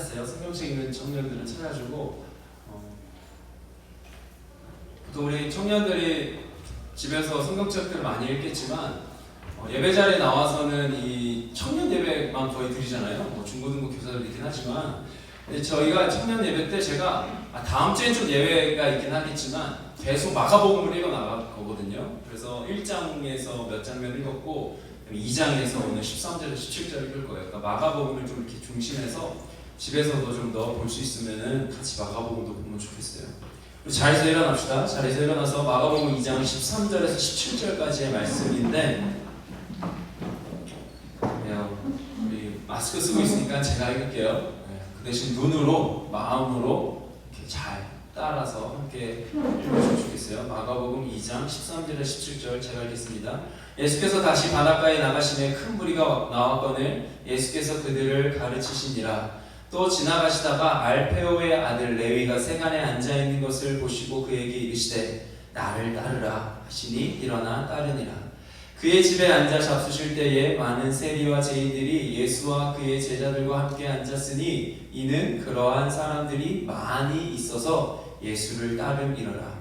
찾았어요. 성경책 읽는 청년들은 찾아주고 보통 우리 청년들이 집에서 성경책들을 많이 읽겠지만 예배 자리에 나와서는 이 청년 예배만 거의 드리잖아요. 뭐 중고등부 교사들이긴 하지만 근데 저희가 청년 예배 때 제가 다음 주엔 좀 예배가 있긴 하겠지만 계속 마가복음을 읽어 나갈 거거든요. 그래서 1장에서 몇 장면 읽었고 2장에서 오늘 13절에서 17절 읽을 거예요. 그러니까 마가복음을 좀 이렇게 중심해서 집에서도 좀 더 볼 수 있으면은 같이 마가복음도 보면 좋겠어요. 우리 자리에서 일어납시다. 자리에서 일어나서 마가복음 2장 13절에서 17절까지의 말씀인데 우리 마스크 쓰고 있으니까 제가 읽을게요. 그 대신 눈으로 마음으로 이렇게 잘 따라서 함께 읽으시면 좋겠어요. 마가복음 2장 13절에서 17절 제가 읽겠습니다. 예수께서 다시 바닷가에 나가시매 큰 무리가 나왔거늘 예수께서 그들을 가르치시니라. 또 지나가시다가 알페오의 아들 레위가 세간에 앉아있는 것을 보시고 그에게 이르시되 나를 따르라 하시니 일어나 따르니라. 그의 집에 앉아 잡수실 때에 많은 세리와 죄인들이 예수와 그의 제자들과 함께 앉았으니 이는 그러한 사람들이 많이 있어서 예수를 따름이러라.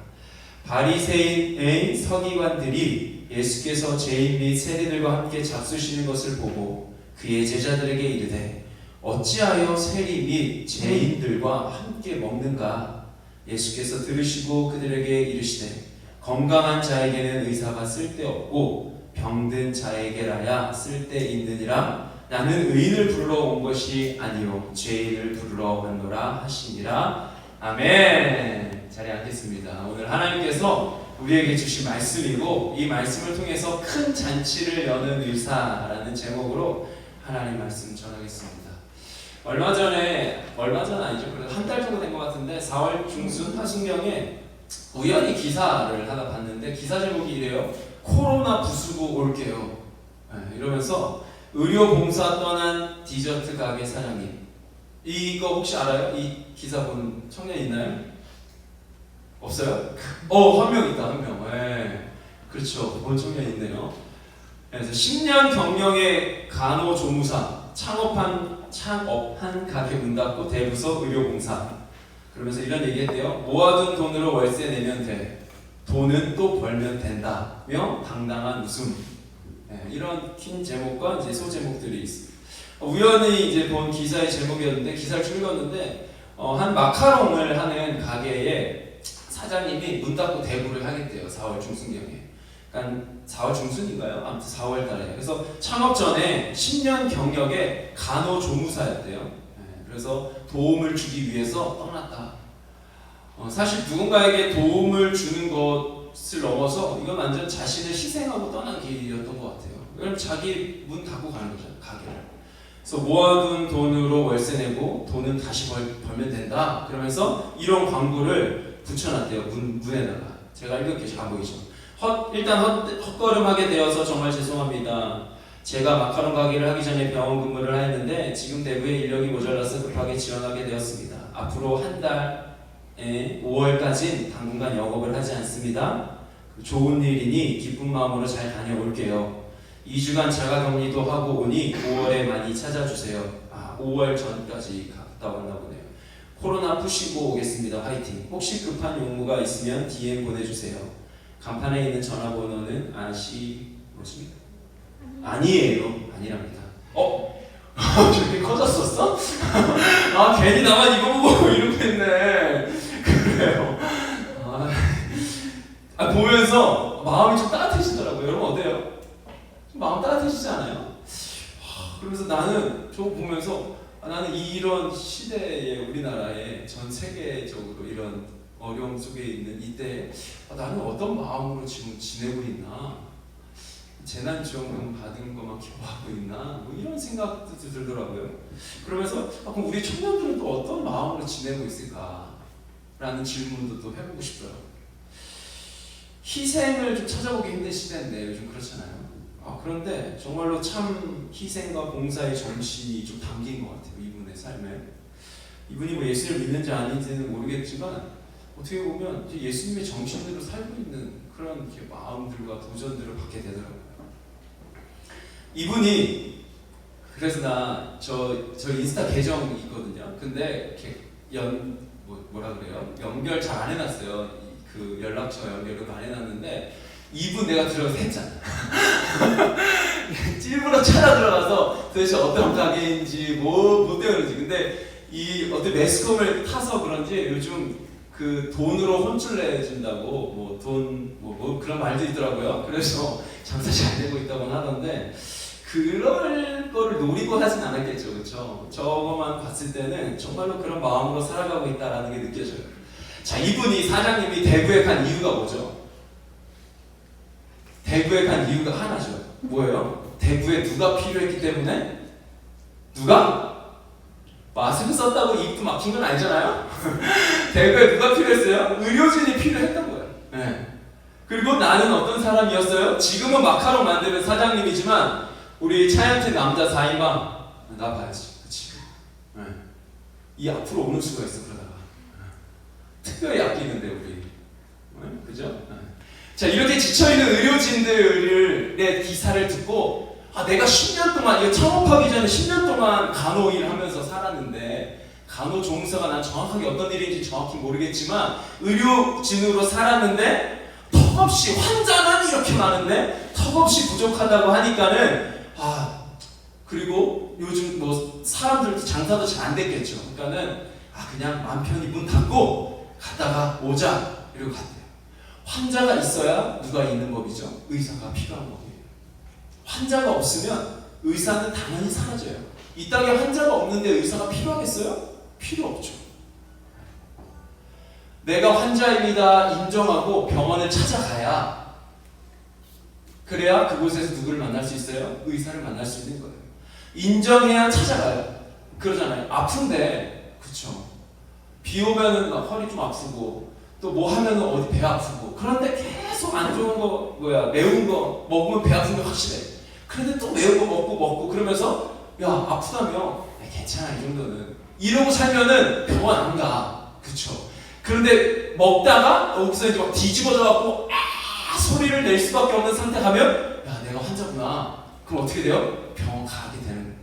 바리새인의 서기관들이 예수께서 죄인 및 세리들과 함께 잡수시는 것을 보고 그의 제자들에게 이르되 어찌하여 세리 및 죄인들과 함께 먹는가? 예수께서 들으시고 그들에게 이르시되 건강한 자에게는 의사가 쓸데없고 병든 자에게라야 쓸데있느니라. 나는 의인을 부르러 온 것이 아니요 죄인을 부르러 왔노라 하시니라. 아멘. 자리에 앉겠습니다. 오늘 하나님께서 우리에게 주신 말씀이고 이 말씀을 통해서 큰 잔치를 여는 의사라는 제목으로 하나님 말씀 전하겠습니다. 얼마 전 아니죠. 그래도 한 달 정도 된 것 같은데 4월 중순 하승경에 우연히 기사를 하나 봤는데 기사 제목이 이래요. 코로나 부수고 올게요. 이러면서 의료봉사 떠난 디저트 가게 사장님. 이거 혹시 알아요? 이 기사 본 청년 있나요? 없어요? 한 명 있다. 한 명. 그렇죠. 본 청년 있네요. 그래서 10년 경력의 간호조무사 창업한 가게 문 닫고 대부서 의료봉사. 그러면서 이런 얘기했대요. 모아둔 돈으로 월세 내면 돼. 돈은 또 벌면 된다며 당당한 웃음. 이런 긴 제목과 이제 소제목들이 있어요. 우연히 이제 본 기사의 제목이었는데 기사를 쭉 읽었는데 한 마카롱을 하는 가게에 사장님이 문 닫고 대부를 하겠대요. 4월 중순경에. 그러니까 4월 중순인가요? 아무튼 4월 달에. 그래서 창업 전에 10년 경력의 간호조무사였대요. 그래서 도움을 주기 위해서 떠났다. 사실 누군가에게 도움을 주는 것을 넘어서 이건 완전 자신을 희생하고 떠난 길이었던 것 같아요. 그럼 자기 문 닫고 가는 거죠, 가게를. 그래서 모아둔 돈으로 월세 내고 돈은 다시 벌면 된다. 그러면서 이런 광고를 붙여놨대요, 문에다가. 제가 읽을게요. 잘 안 보이죠? 일단 헛걸음하게 되어서 정말 죄송합니다. 제가 마카롱 가게를 하기 전에 병원 근무를 하였는데 지금 대구에 인력이 모자라서 급하게 지원하게 되었습니다. 앞으로 한 달에 5월까지 당분간 영업을 하지 않습니다. 좋은 일이니 기쁜 마음으로 잘 다녀올게요. 2주간 자가격리도 하고 오니 5월에 많이 찾아주세요. 5월 전까지 갔다 왔나 보네요. 코로나 푸시고 오겠습니다. 화이팅. 혹시 급한 용무가 있으면 DM 보내주세요. 간판에 있는 전화번호는 뭐십니까? 아니에요. 아니랍니다. 저렇게 커졌었어? 괜히 나만 이거 보고 이렇게 했네. 그래요. 보면서 마음이 좀 따뜻해지더라고요. 여러분 어때요? 좀 마음 따뜻해지지 않아요? 그러면서 나는 저거 보면서 나는 이런 시대에 우리나라에 전 세계적으로 이런 어려움 속에 있는 이때 나는 어떤 마음으로 지금 지내고 있나? 재난지원금 받은 것만 기뻐하고 있나? 이런 생각도 들더라고요. 그러면서 그럼 우리 청년들은 또 어떤 마음으로 지내고 있을까? 라는 질문도 또 해보고 싶어요. 희생을 좀 찾아보기 힘든 시대인데 요즘 그렇잖아요. 그런데 정말로 참 희생과 봉사의 정신이 좀 담긴 것 같아요. 이분의 삶에. 이분이 뭐 예수를 믿는지 아닌지는 모르겠지만 어떻게 보면 예수님의 정신대로 살고 있는 그런 마음들과 도전들을 받게 되더라고요. 이분이 그래서 저 인스타 계정이 있거든요. 근데 이렇게 뭐라 그래요? 연결 잘 안 해놨어요. 그 연락처 연결을 안 해놨는데 이분 내가 들어가서 했잖아. 일부러 찾아 들어가서 도대체 어떤 가게인지 뭐 때문인지. 근데 이 어떤 매스컴을 타서 그런지 요즘 그 돈으로 혼쭐 내준다고 뭐 그런 말도 있더라고요. 그래서 장사 잘 되고 있다고 하던데 그럴 거를 노리고 하진 않았겠죠, 그렇죠? 저거만 봤을 때는 정말로 그런 마음으로 살아가고 있다라는 게 느껴져요. 자, 이분이 사장님이 대구에 간 이유가 뭐죠? 대구에 간 이유가 하나죠. 뭐예요? 대구에 누가 필요했기 때문에? 누가? 마스크 썼다고 입도 막힌 건 아니잖아요? 대구에 누가 필요했어요? 의료진이 필요했던 거예요. 네. 그리고 나는 어떤 사람이었어요? 지금은 마카롱 만드는 사장님이지만 우리 차영태 남자 4인방 나 봐야지. 그치? 네. 이 앞으로 오는 수가 있어 그러다가 특별히 아끼는데 우리 네? 그죠? 네. 자, 이렇게 지쳐있는 의료진들의 기사를 듣고 내가 10년 동안 이거 창업하기 전에 10년 동안 간호 일을 하면서 살았는데 간호 종사가 난 정확하게 어떤 일인지 정확히 모르겠지만 의료진으로 살았는데 턱없이 환자는 이렇게 많은데 턱없이 부족하다고 하니까는 그리고 요즘 뭐 사람들도 장사도 잘 안 됐겠죠. 그러니까는 그냥 맘 편히 문 닫고 갔다가 오자 이러고 갔대요. 환자가 있어야 누가 있는 법이죠. 의사가 필요한 법이에요. 환자가 없으면 의사는 당연히 사라져요. 이 땅에 환자가 없는데 의사가 필요하겠어요? 필요 없죠. 내가 환자입니다 인정하고 병원을 찾아가야 그래야 그곳에서 누구를 만날 수 있어요? 의사를 만날 수 있는 거예요. 인정해야 찾아가요. 그러잖아요. 아픈데 그쵸. 비 오면은 막 허리 좀 아프고 또 뭐 하면은 어디 배 아프고 그런데 계속 안 좋은 거 매운 거 먹으면 배 아픈 게 확실해. 그런데 또 매운 거 먹고 그러면서 야 아프다며 괜찮아 이 정도는 이러고 살면은 병원 안 가. 그쵸. 그런데 먹다가 여기서 이제 막 뒤집어져 갖고 소리를 낼 수밖에 없는 상태 가면 야 내가 환자구나. 그럼 어떻게 돼요? 병원 가게 되는 거예요.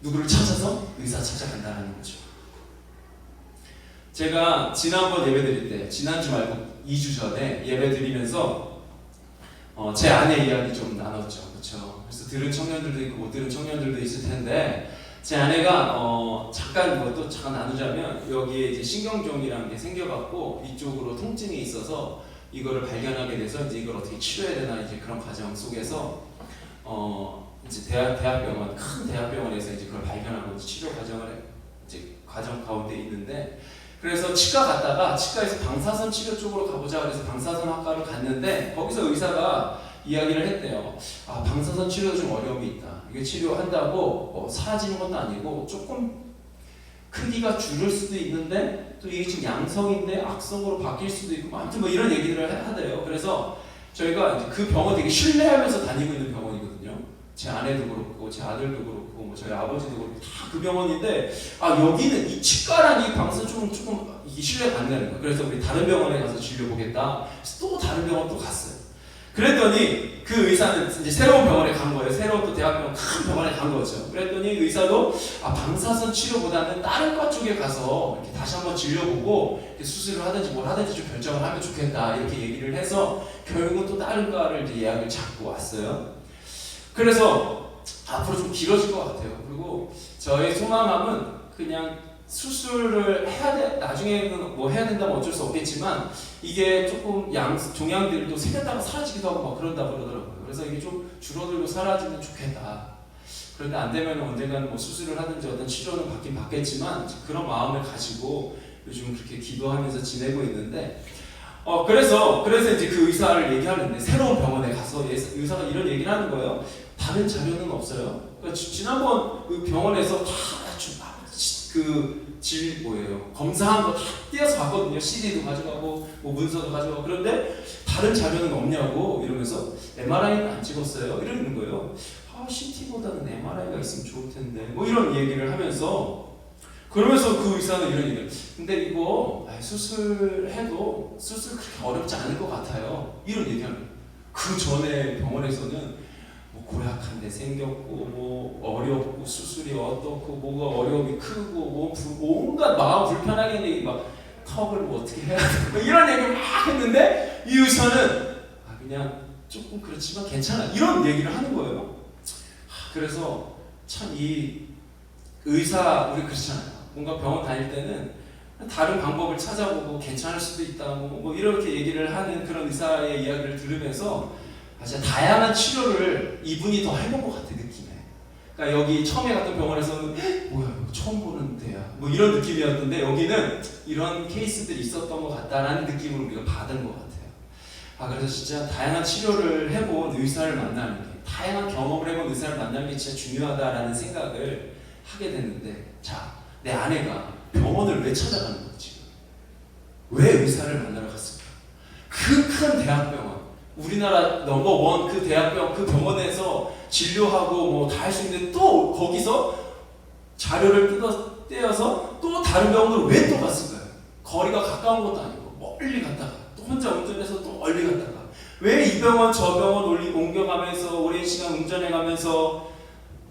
누구를 찾아서? 의사 찾아간다는 거죠. 제가 지난번 예배 드릴 때 지난주 말고 2주 전에 예배 드리면서 제 아내 이야기 좀 나눴죠. 그렇죠? 그래서 들은 청년들도 있고 못 들은 청년들도 있을 텐데 제 아내가 잠깐 이것도 잠깐 나누자면 여기에 이제 신경종이라는 게 생겨갖고 이쪽으로 통증이 있어서 이거를 발견하게 돼서 이제 이걸 어떻게 치료해야 되나 이제 그런 과정 속에서 이제 대학병원 큰 대학병원에서 이제 그걸 발견하고 치료 과정을 이제 과정 가운데 있는데 그래서 치과 갔다가 치과에서 방사선 치료 쪽으로 가보자 그래서 방사선 학과를 갔는데 거기서 의사가 이야기를 했대요. 방사선 치료도 좀 어려움이 있다. 이게 치료한다고 사라지는 것도 아니고 조금 크기가 줄을 수도 있는데 또 이게 지금 양성인데 악성으로 바뀔 수도 있고 아무튼 뭐 이런 얘기들을 하대요. 그래서 저희가 이제 그 병원 되게 신뢰하면서 다니고 있는 병원이거든요. 제 아내도 그렇고 제 아들도 그렇고 뭐 저희 아버지도 그렇고 다 그 병원인데 여기는 이 치과랑 이 방사선 조금 이게 신뢰가 안 되는 거예요. 그래서 우리 다른 병원에 가서 진료 보겠다. 그래서 또 다른 병원 또 갔어요. 그랬더니 그 의사는 이제 새로운 병원에 간 거예요. 새로운 또 대학병원 큰 병원에 간 거죠. 그랬더니 의사도 방사선 치료보다는 다른 과 쪽에 가서 이렇게 다시 한번 진료보고 이렇게 수술을 하든지 뭘 하든지 좀 결정을 하면 좋겠다 이렇게 얘기를 해서 결국은 또 다른 과를 이제 예약을 잡고 왔어요. 그래서 앞으로 좀 길어질 것 같아요. 그리고 저의 소망함은 그냥 수술을 해야 돼. 나중에는 뭐 해야 된다면 어쩔 수 없겠지만 이게 조금 종양들도 생겼다가 사라지기도 하고 막 그런다 그러더라고요. 그래서 이게 좀 줄어들고 사라지면 좋겠다. 그런데 안 되면 언젠가는 뭐 수술을 하든지 어떤 치료는 받긴 받겠지만 그런 마음을 가지고 요즘 그렇게 기도하면서 지내고 있는데 그래서 이제 그 의사를 얘기하는데 새로운 병원에 가서 의사가 이런 얘기를 하는 거예요. 다른 자료는 없어요. 그러니까 지난번 그 병원에서 다 검사한 거 다 띄어서 봤거든요. CD도 가져가고 뭐 문서도 가져가고 그런데 다른 자료는 없냐고 이러면서 MRI는 안 찍었어요. 이러는 거예요. CT보다는 MRI가 있으면 좋을 텐데 뭐 이런 얘기를 하면서 그러면서 그 의사는 이런 얘기를 근데 이거 수술해도 수술 그렇게 어렵지 않을 것 같아요. 이런 얘기하는 그 전에 병원에서는 뭐 고약한데 생겼고 뭐 어렵고 수술이 어떻고 뭐가 어려움이 크고 뭐 온갖 마음 불편하게 얘기 막 턱을 뭐 어떻게 해야 되고 뭐 이런 얘기를 막 했는데 이 의사는 그냥 조금 그렇지만 괜찮아 이런 얘기를 하는 거예요. 그래서 참 이 의사 우리 그렇잖아요. 뭔가 병원 다닐 때는 다른 방법을 찾아보고 괜찮을 수도 있다 뭐 이렇게 얘기를 하는 그런 의사의 이야기를 들으면서 진짜 다양한 치료를 이분이 더 해본 것 같아 느낌에. 그러니까 여기 처음에 갔던 병원에서는 뭐야 이거 처음 보는 데야 뭐 이런 느낌이었는데 여기는 이런 케이스들이 있었던 것 같다라는 느낌을 우리가 받은 것 같아요. 그래서 진짜 다양한 치료를 해본 의사를 만나는 게 다양한 경험을 해본 의사를 만나는 게 진짜 중요하다라는 생각을 하게 됐는데 자, 내 아내가 병원을 왜 찾아가는 거지? 왜 의사를 만나러 갔을까? 그 큰 대학병원 우리나라 넘버원 그 대학병원 그 병원에서 진료하고 뭐 다 할 수 있는데 또 거기서 자료를 떼어서 또 다른 병원으로 왜 또 갔을까요? 거리가 가까운 것도 아니고 멀리 갔다가 또 혼자 운전해서 또 멀리 갔다가 왜 이 병원 저 병원 옮겨가면서 오랜 시간 운전해가면서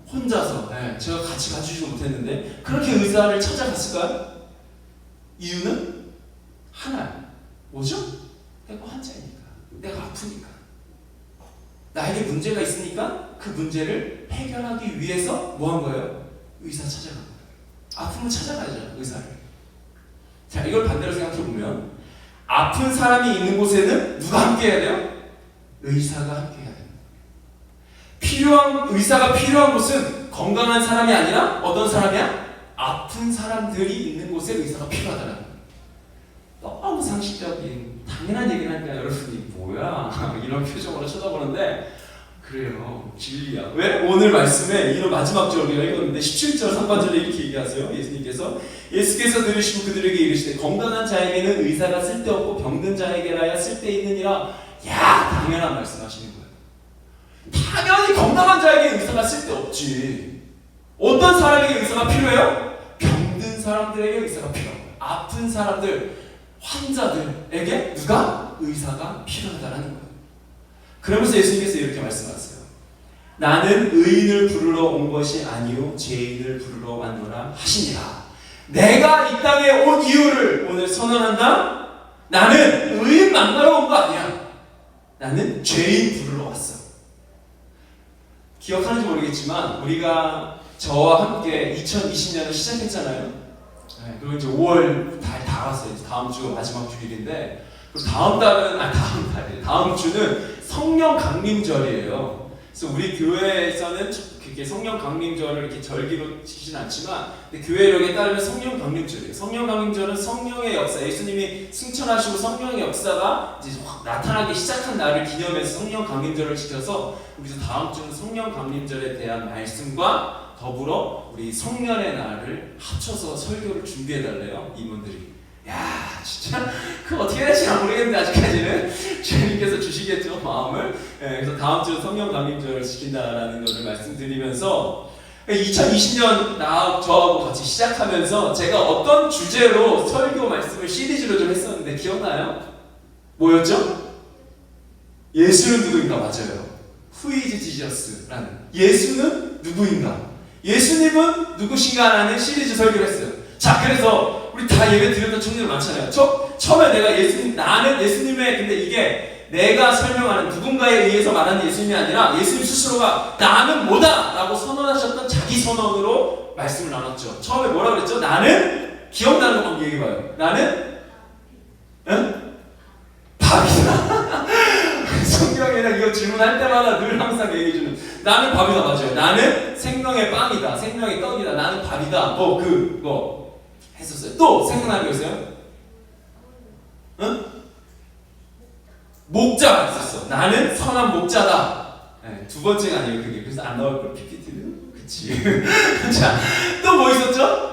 혼자서 제가 같이 가주지도 못했는데 그렇게 의사를 찾아갔을까요? 이유는 하나예요. 뭐죠? 내가 환자이니까 내가 아프니까 나에게 문제가 있으니까 그 문제를 해결하기 위해서 뭐 한 거예요? 의사 찾아간 거예요. 아픔을 찾아가야죠 의사를. 자 이걸 반대로 생각해보면 아픈 사람이 있는 곳에는 누가 함께 해야 돼요? 의사가 함께 해야 돼요. 의사가 필요한 곳은 건강한 사람이 아니라 어떤 사람이야? 아픈 사람들이 있는 곳에 의사가 필요하다는 거예요. 너무 상식적인 당연한 얘기를 하니까 여러분이 뭐야 이런 표정으로 쳐다보는데 그래요 진리야. 왜? 오늘 말씀에 이런 마지막 절 우리가 읽었는데 17절 3반절에 이렇게 얘기하세요. 예수께서 들으시고 그들에게 이르시되 건강한 자에게는 의사가 쓸데없고 병든 자에게라야 쓸데있느니라. 야 당연한 말씀하시는 거예요. 당연히 건강한 자에게 의사가 쓸데없지. 어떤 사람에게 의사가 필요해요? 병든 사람들에게 의사가 필요한 거예요. 아픈 사람들 환자들에게 누가? 의사가 필요하다는 거예요. 그러면서 예수님께서 이렇게 말씀하세요. 나는 의인을 부르러 온 것이 아니요 죄인을 부르러 왔노라 하시니라. 내가 이 땅에 온 이유를 오늘 선언한다. 나는 의인 만나러 온 거 아니야. 나는 죄인 부르러 왔어. 기억하는지 모르겠지만 우리가 저와 함께 2020년을 시작했잖아요. 그리고 이제 5월 다 갔어요. 다음 주가 마지막 주일인데 다음 주는 성령 강림절이에요. 그래서 우리 교회에서는 그렇게 성령 강림절을 이렇게 절기로 지키진 않지만 교회력에 따르면 성령 강림절이에요. 성령 강림절은 성령의 역사, 예수님이 승천하시고 성령의 역사가 이제 확 나타나기 시작한 날을 기념해서 성령 강림절을 지켜서 우리도 다음 주는 성령 강림절에 대한 말씀과 더불어 우리 성년의 날을 합쳐서 설교를 준비해달래요. 이분들이. 야 진짜 그거 어떻게 될지 모르겠는데 아직까지는 주님께서 주시겠죠 마음을. 그래서 다음 주 성령 강림절을 지킨다라는 것을 말씀드리면서 2020년 저하고 같이 시작하면서 제가 어떤 주제로 설교 말씀을 시리즈로 좀 했었는데 기억나요? 뭐였죠? 예수는 누구인가? 맞아요. Who is Jesus라는 예수는 누구인가? 예수님은 누구신가라는 시리즈 설교를 했어요. 자 그래서 우리 다 예배 드렸던 청년들 많잖아요. 처음에 내가 나는 예수님의 근데 이게 내가 설명하는 누군가에 의해서 말하는 예수님이 아니라 예수님 스스로가 나는 뭐다 라고 선언하셨던 자기 선언으로 말씀을 나눴죠. 처음에 뭐라고 그랬죠? 나는 기억나는 거 한번 얘기해봐요. 나는 밥이다. 성경에는 이거 질문할 때마다 늘 항상 얘기해주는 나는 밥이다. 맞아요. 나는 생명의 빵이다. 생명의 떡이다. 나는 밥이다. 했었어요. 또 생각나는 거 있어요? 목자가 있었어. 나는 선한 목자다. 두 번째가 아니에요 그게. 그래서 안 나올 걸 PPT는 그치. 자, 또 뭐 있었죠?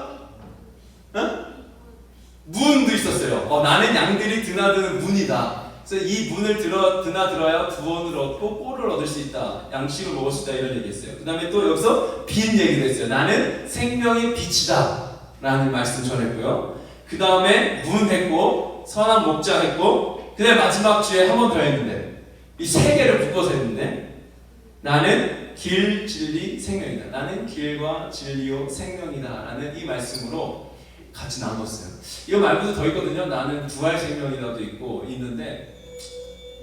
문도 있었어요. 나는 양들이 드나드는 문이다. 그래서 이 문을 드나들어야 구원을 얻고 꼴을 얻을 수 있다. 양식을 먹을 수 있다. 이런 얘기했어요. 그 다음에 또 여기서 빛 얘기도 했어요. 나는 생명의 빛이다. 라는 말씀 전했고요. 그 다음에 문 했고 선한 목자 했고 그 다음에 마지막 주에 한 번 더 했는데 이 세 개를 묶어서 했는데 나는 길, 진리, 생명이다. 나는 길과 진리요 생명이다 라는 이 말씀으로 같이 나눴어요. 이거 말고도 더 있거든요. 나는 부활 생명이다도 있는데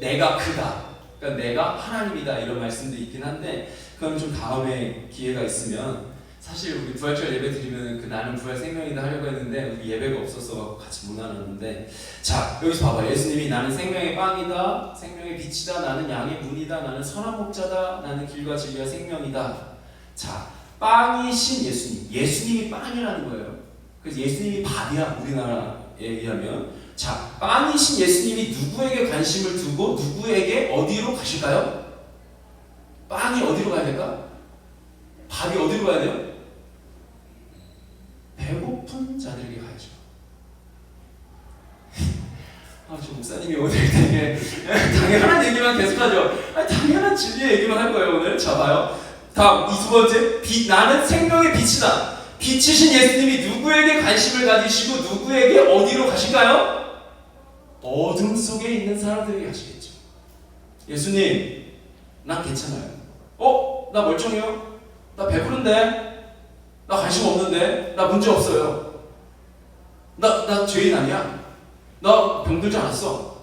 내가 크다, 그러니까 내가 하나님이다 이런 말씀도 있긴 한데 그건 좀 다음에 기회가 있으면, 사실 우리 부활절 예배 드리면 그 나는 부활 생명이다 하려고 했는데 우리 예배가 없어서 같이 못 나눴는데, 자 여기서 봐봐. 예수님이 나는 생명의 빵이다, 생명의 빛이다, 나는 양의 문이다, 나는 선한 목자다, 나는 길과 진리와 생명이다. 자, 빵이신 예수님, 예수님이 빵이라는 거예요. 그래서 예수님이 밥이야 우리나라에 의하면. 자, 빵이신 예수님이 누구에게 관심을 두고 누구에게 어디로 가실까요? 빵이 어디로 가야 될까? 밥이 어디로 가야 돼요? 배고픈 자들에게 가야죠. 저 목사님이 오늘 되게 당연한 얘기만 계속하죠. 당연한 진리의 얘기만 할 거예요 오늘. 자 봐요. 다음 이 두 번째, 나는 생명의 빛이다. 빛이신 예수님이 누구에게 관심을 가지시고 누구에게 어디로 가실까요? 어둠 속에 있는 사람들에게 가시겠죠. 예수님, 난 괜찮아요. 나 멀쩡해요. 나 배부른데. 나 관심 없는데. 나 문제 없어요. 나 죄인 아니야. 나 병들지 않았어.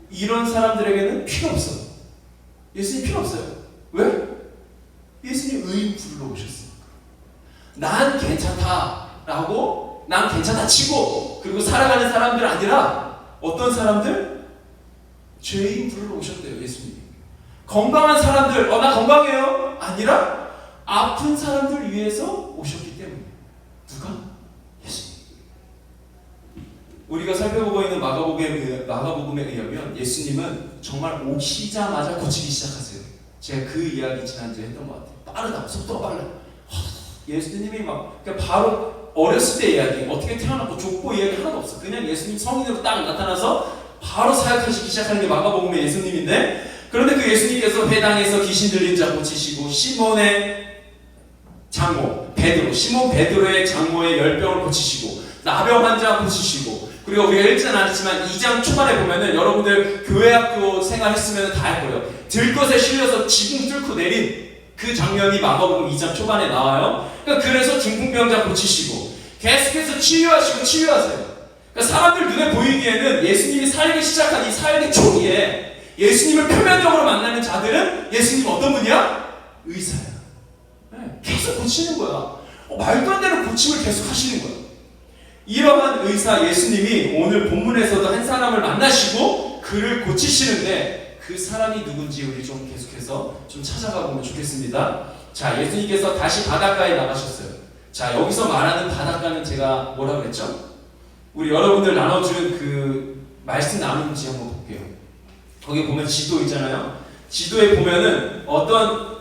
이런 사람들에게는 필요 없어. 예수님 필요 없어요. 왜? 예수님 의인 부르러 오셨으니까. 난 괜찮다라고, 난 괜찮다 치고 그리고 살아가는 사람들 아니라 어떤 사람들? 죄인 부르러 오셨대요. 예수님이. 건강한 사람들, 나 건강해요 아니라 아픈 사람들 위해서 오셨기 때문에. 누가? 예수님. 우리가 살펴보고 있는 마가복음에 의하면 예수님은 정말 오시자마자 고치기 시작하세요. 제가 그 이야기 지난주에 했던 것 같아요. 빠르다, 속도가 빨라. 예수님이 그냥 바로 어렸을 때 이야기, 어떻게 태어났고 족보 이야기 하나도 없어. 그냥 예수님 성인으로 딱 나타나서 바로 사역하시기 시작하는 게 마가복음의 예수님인데, 그런데 그 예수님께서 회당에서 귀신 들린 자 고치시고, 시몬의 장모 베드로, 시몬 베드로의 장모의 열병을 고치시고, 나병 환자 고치시고, 그리고 우리가 읽지는 않았지만 2장 초반에 보면은 여러분들 교회학교 생활했으면 다 할 거예요. 들것에 실려서 지붕 뚫고 내린 그 장면이 마가복음 2장 초반에 나와요. 그러니까 그래서 중풍병자 고치시고 계속해서 치유하세요. 그러니까 사람들 눈에 보이기에는 예수님이 살기 시작한 이 사역의 초기에 예수님을 표면적으로 만나는 자들은 예수님 어떤 분이야? 의사야. 네, 계속 고치는 거야. 말도 안 되는 고침을 계속 하시는 거야. 이러한 의사 예수님이 오늘 본문에서도 한 사람을 만나시고 그를 고치시는데, 그 사람이 누군지 우리 좀 계속해서 좀 찾아가 보면 좋겠습니다. 자, 예수님께서 다시 바닷가에 나가셨어요. 자, 여기서 말하는 바닷가는 제가 뭐라고 그랬죠? 우리 여러분들 나눠준 그 말씀 나누는지 한번 볼게요. 거기 보면 지도 있잖아요. 지도에 보면은 어떤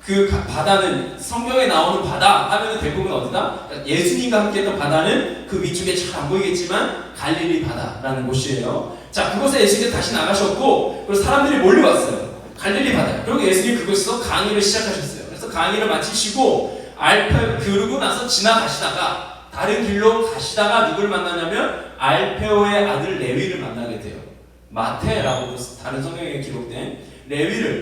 그 바다는, 성경에 나오는 바다 하면은 대부분 어디다? 예수님과 함께 했던 바다는 그 위쪽에 잘 안 보이겠지만 갈릴리 바다라는 곳이에요. 자, 그곳에 예수님께서 다시 나가셨고, 그리고 사람들이 몰려왔어요. 갈릴리 바다. 그리고 예수님이 그곳에서 강의를 시작하셨어요. 그래서 강의를 마치시고 그러고 나서 지나가시다가 다른 길로 가시다가 누굴 만나냐면 알페오의 아들 레위를 만나게 돼요. 마태라고 다른 성경에 기록된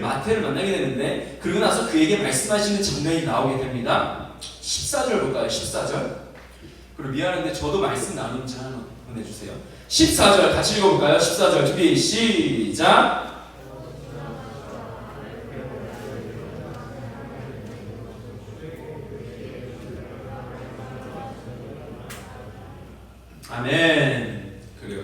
마태를 만나게 되는데, 그러고 나서 그에게 말씀하시는 장면이 나오게 됩니다. 14절 볼까요? 14절. 그리고 미안한데 저도 말씀 나누는 자 하나 보내주세요. 14절 같이 읽어볼까요? 14절 준비 시작. 아멘. 그래요.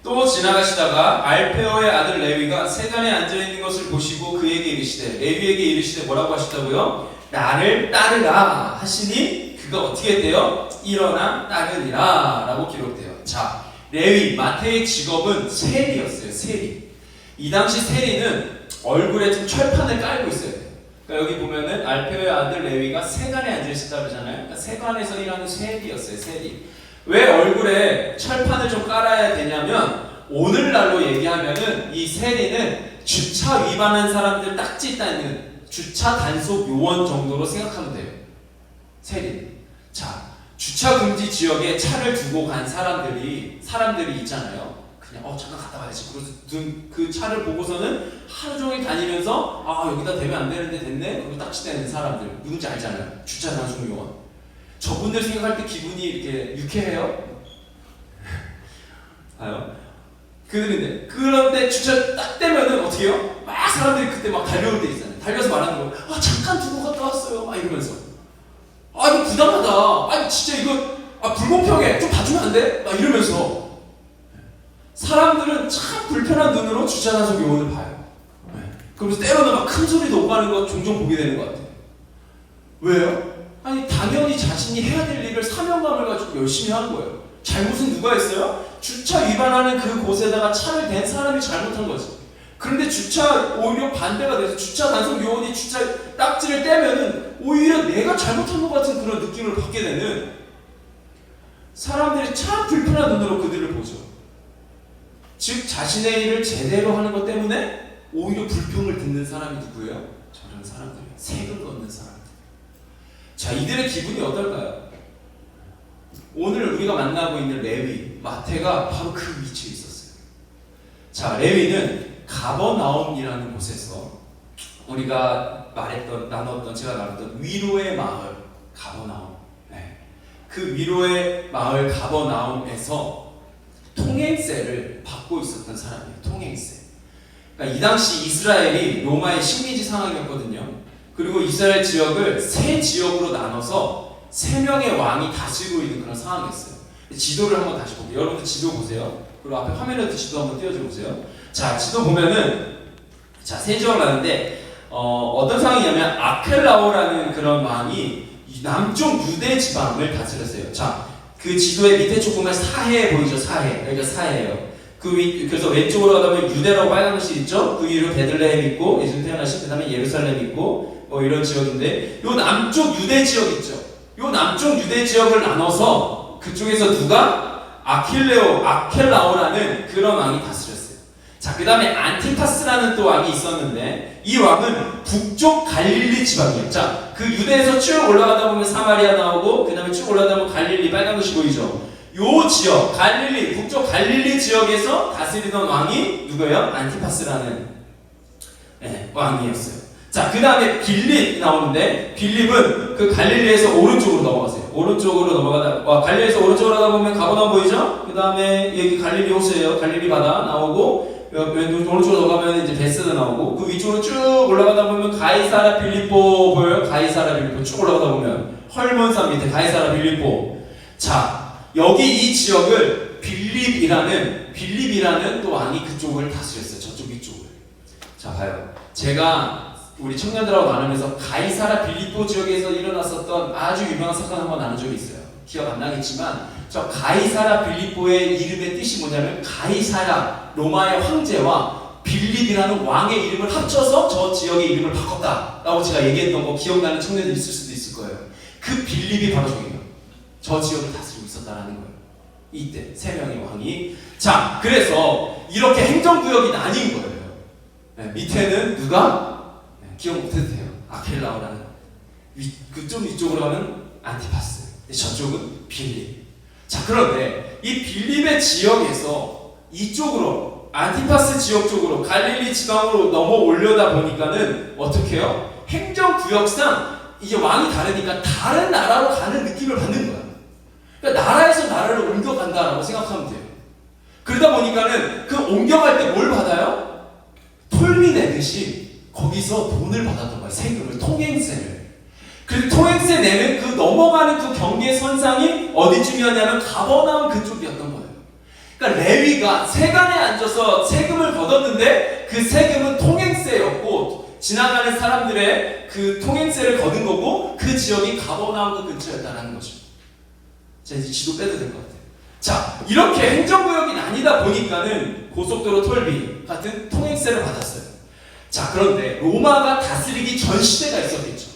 또 지나가시다가 알페오의 아들 레위가 세간에 앉아있는 것을 보시고 그에게 이르시되, 레위에게 이르시되 뭐라고 하시다고요? 나를 따르라 하시니 그가 어떻게 했대요? 일어나 따르니라 라고 기록돼요. 자, 레위, 마태의 직업은 세리였어요. 세리. 이 당시 세리는 얼굴에 좀 철판을 깔고 있어야 돼요. 그러니까 여기 보면은 알페오의 아들 레위가 세간에 앉아있었다 그러잖아요. 그러니까 세간에서 일하는 세리였어요. 세리. 왜 얼굴에 철판을 좀 깔아야 되냐면, 오늘날로 얘기하면은 이 세리는 주차 위반한 사람들 딱지 따는 주차 단속 요원 정도로 생각하면 돼요. 세리. 자, 주차 금지 지역에 차를 두고 간 사람들이 있잖아요. 그냥 잠깐 갔다 와야지. 그래서 그 차를 보고서는 하루 종일 다니면서 여기다 대면 안 되는데 됐네. 그리고 딱지대는 사람들 누군지 알잖아요. 주차 단속 요원. 저분들 생각할 때 기분이 이렇게 유쾌해요? 아요. 그런데 주차 딱 되면은 어떻게 해요? 막 사람들이 그때 막 달려올 때 있잖아요. 달려서 말하는 거예요. 잠깐 두고 갔다 왔어요. 막 이러면서. 이거 부당하다. 진짜 이거 불공평해. 좀 봐주면 안 돼? 막 이러면서. 사람들은 참 불편한 눈으로 주차 단속 요원을 봐요. 그러면서 때로는 막 큰 소리도 오가는 거 종종 보게 되는 것 같아요. 왜요? 당연히 자신이 해야 될 일을 사명감을 가지고 열심히 하는 거예요. 잘못은 누가 했어요? 주차 위반하는 그 곳에다가 차를 댄 사람이 잘못한 거지. 그런데 오히려 반대가 돼서 주차 단속 요원이 주차 딱지를 떼면은 오히려 내가 잘못한 것 같은 그런 느낌을 받게 되는, 사람들이 참 불편한 눈으로 그들을 보죠. 즉 자신의 일을 제대로 하는 것 때문에 오히려 불평을 듣는 사람이 누구예요? 저런 사람들이에요. 세금 걷는 사람들. 자, 이들의 기분이 어떨까요? 오늘 우리가 만나고 있는 레위, 마태가 바로 그 위치에 있었어요. 자, 레위는 가버나움이라는 곳에서 우리가 제가 나눴던 위로의 마을 가버나움. 그 위로의 마을 가버나움에서 통행세를 받고 있었던 사람이에요. 통행세. 그러니까 이 당시 이스라엘이 로마의 식민지 상황이었거든요. 그리고 이스라엘 지역을 세 지역으로 나눠서 3명의 왕이 다스리고 있는 그런 상황이었어요. 지도를 한번 다시 볼게요. 여러분들 지도 보세요. 그리고 앞에 화면에도 지도 한번 띄워줘 보세요. 자, 지도 보면은 세 지역을 나는데 어떤 상황이냐면 아켈라오라는 그런 왕이 남쪽 유대 지방을 다스렸어요. 자, 그 지도의 밑에 쪽 보면 사해 보이죠? 사해. 여기가 사해예요. 그래서 왼쪽으로 가다 보면 유대라고 빨간 글씨 있죠? 그 위로 베들레헴 있고 예수님 태어나신 그 다음에 예루살렘 있고 이런 지역인데, 요 남쪽 유대 지역 있죠? 요 남쪽 유대 지역을 나눠서 그쪽에서 누가 아켈라오라는 그런 왕이 다스렸어요. 자, 그 다음에 안티파스라는 또 왕이 있었는데, 이 왕은 북쪽 갈릴리 지방이에요. 자, 그 유대에서 쭉 올라가다 보면 사마리아 나오고, 그 다음에 쭉 올라가다 보면 갈릴리 빨간 것이 보이죠? 요 지역, 북쪽 갈릴리 지역에서 다스리던 왕이 누구예요? 안티파스라는 왕이었어요. 자, 그 다음에 빌립 나오는데, 빌립은 그 갈릴리에서 오른쪽으로 넘어가세요. 오른쪽으로 넘어가다, 갈릴리에서 오른쪽으로 가다 보면 가버나움 보이죠? 그 다음에 여기 갈릴리 호수예요. 갈릴리 바다 나오고, 오른쪽으로 넘어가면 이제 베스다 나오고, 그 위쪽으로 쭉 올라가다 보면 가이사라 빌립보 보여요? 가이사라 빌립보 쭉 올라가다 보면 헐몬산 밑에 가이사라 빌립보. 자, 여기 이 지역을 빌립이라는 또 왕이 그쪽을 다스렸어요. 저쪽 위쪽을. 자, 봐요. 제가 우리 청년들하고 나누면서 가이사라 빌립보 지역에서 일어났었던 아주 유명한 사건 한번 나눈 적이 있어요. 기억 안 나겠지만, 저 가이사라 빌립보의 이름의 뜻이 뭐냐면, 가이사라 로마의 황제와 빌립이라는 왕의 이름을 합쳐서 저 지역의 이름을 바꿨다라고 제가 얘기했던 거 기억나는 청년들 있을 수도 있을 거예요. 그 빌립이 바로 저기예요. 저 지역을 다스리고 있었다라는 거예요. 이때 3명의 왕이. 자, 그래서 이렇게 행정구역이 나뉜 거예요. 밑에는 누가? 기억 못해도 돼요. 아켈라오라는. 그쪽 위쪽으로 가면 안티파스. 저쪽은 빌립. 자, 그런데 이 빌립의 지역에서 이쪽으로 안티파스 지역 쪽으로 갈릴리 지방으로 넘어 올려다 보니까는 어떻게 해요? 행정구역상 이제 왕이 다르니까 다른 나라로 가는 느낌을 받는 거야. 그러니까 나라에서 나라를 옮겨간다라고 생각하면 돼요. 그러다 보니까는 그 옮겨갈 때 뭘 받아요? 톨비 내듯이 거기서 돈을 받았던 거예요. 세금을, 통행세를. 그래서 통행세 내는 그 넘어가는 그 경계선상이 어디쯤이었냐면 가버나움 그쪽이었던 거예요. 그러니까 레위가 세간에 앉아서 세금을 걷었는데 그 세금은 통행세였고, 지나가는 사람들의 그 통행세를 거둔 거고, 그 지역이 가버나움 그 근처였다는 거죠. 자, 이제 지도 빼도 될 것 같아요. 자, 이렇게 행정구역이 나뉘다 보니까는 고속도로 톨비 같은 통행세를 받았어요. 자, 그런데 로마가 다스리기 전 시대가 있었겠죠.